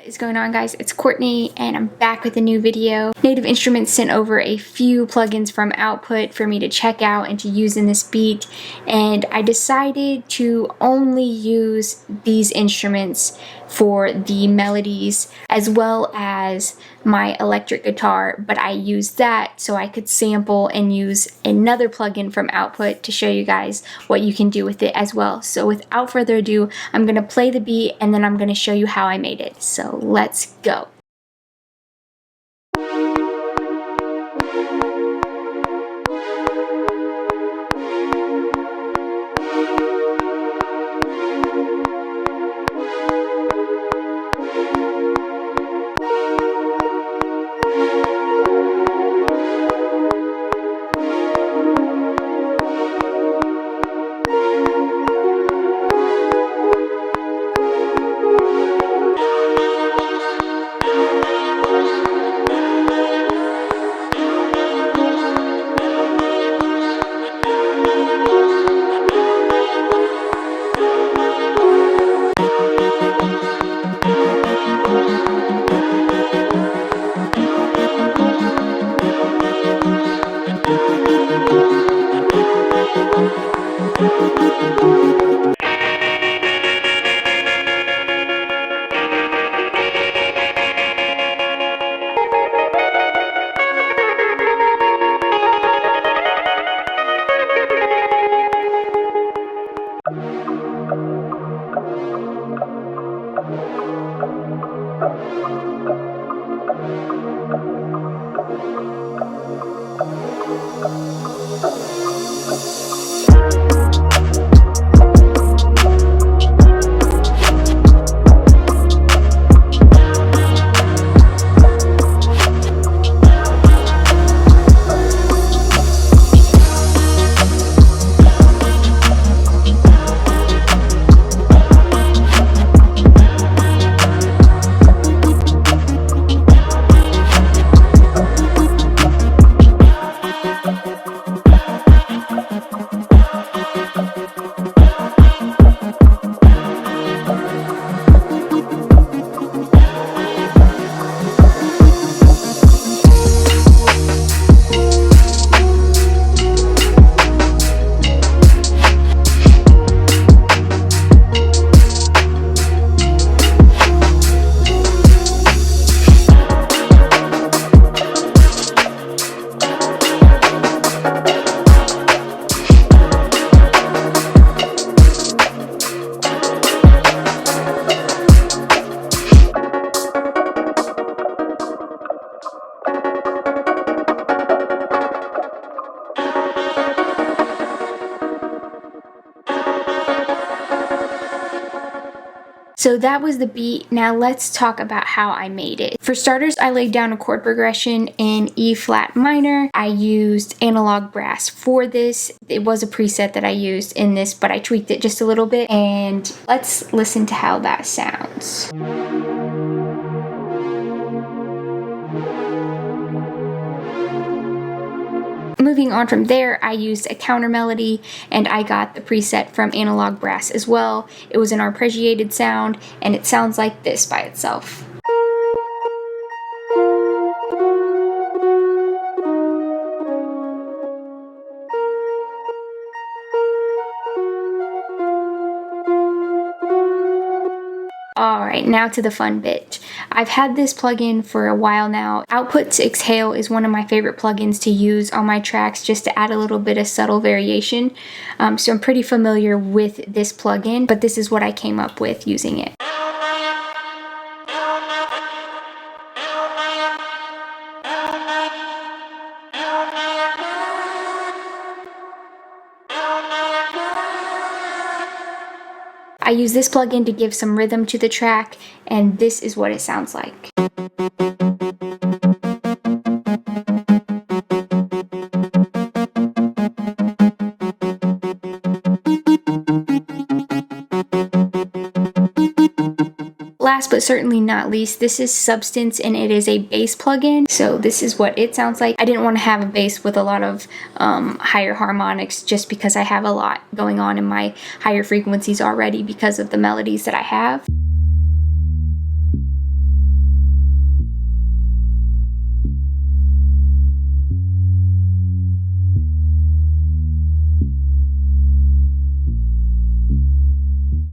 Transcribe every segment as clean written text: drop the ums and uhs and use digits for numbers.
What is going on, guys? It's Courtney and I'm back with a new video. Native Instruments sent over a few plugins from Output for me to check out and to use in this beat, and I decided to only use these instruments for the melodies as well as my electric guitar, but I used that so I could sample and use another plugin from Output to show you guys what you can do with it as well. So without further ado, I'm going to play the beat and then I'm going to show you how I made it. So let's go. So that was the beat. Now let's talk about how I made it. For starters, I laid down a chord progression in E flat minor. I used analog brass for this. It was a preset that I used in this, but I tweaked it just a little bit. And let's listen to how that sounds. Moving on from there, I used a counter melody and I got the preset from analog brass as well. It was an arpeggiated sound and it sounds like this by itself. Alright, now to the fun bit. I've had this plugin for a while now. Output's Exhale is one of my favorite plugins to use on my tracks just to add a little bit of subtle variation. So I'm pretty familiar with this plugin, but this is what I came up with using it. I use this plugin to give some rhythm to the track, and this is what it sounds like. Last but certainly not least, this is Substance and it is a bass plugin. So this is what it sounds like. I didn't want to have a bass with a lot of higher harmonics just because I have a lot going on in my higher frequencies already because of the melodies that I have.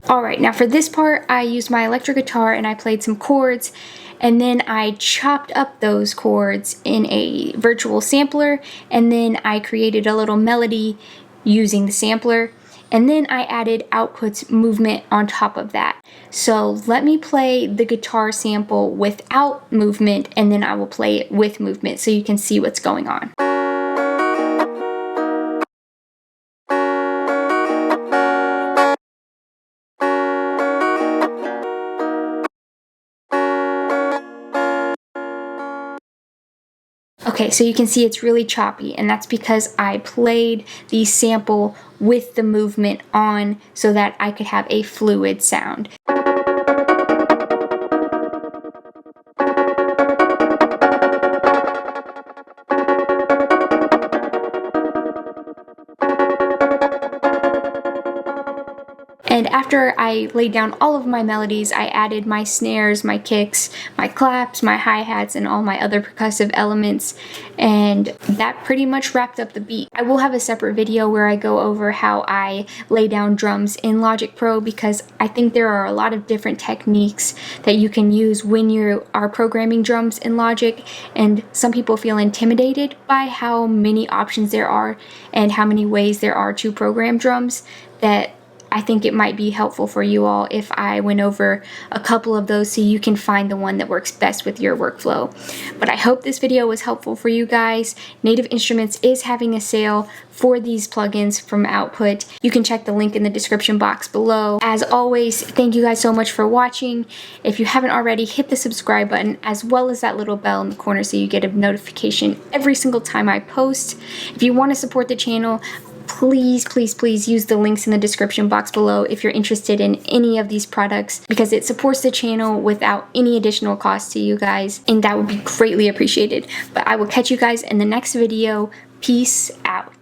Alright, now for this part, I used my electric guitar and I played some chords, and then I chopped up those chords in a virtual sampler, and then I created a little melody using the sampler, and then I added outputs movement on top of that. So let me play the guitar sample without movement, and then I will play it with movement so you can see what's going on. Okay, so you can see it's really choppy, and that's because I played the sample with the movement on so that I could have a fluid sound. And after I laid down all of my melodies, I added my snares, my kicks, my claps, my hi-hats, and all my other percussive elements, and that pretty much wrapped up the beat. I will have a separate video where I go over how I lay down drums in Logic Pro, because I think there are a lot of different techniques that you can use when you are programming drums in Logic, and some people feel intimidated by how many options there are and how many ways there are to program drums, that I think it might be helpful for you all if I went over a couple of those so you can find the one that works best with your workflow. But I hope this video was helpful for you guys. Native Instruments is having a sale for these plugins from Output. You can check the link in the description box below. As always, thank you guys so much for watching. If you haven't already, hit the subscribe button as well as that little bell in the corner so you get a notification every single time I post. If you want to support the channel, please, please, please use the links in the description box below if you're interested in any of these products, because it supports the channel without any additional cost to you guys, and that would be greatly appreciated. But I will catch you guys in the next video. Peace out.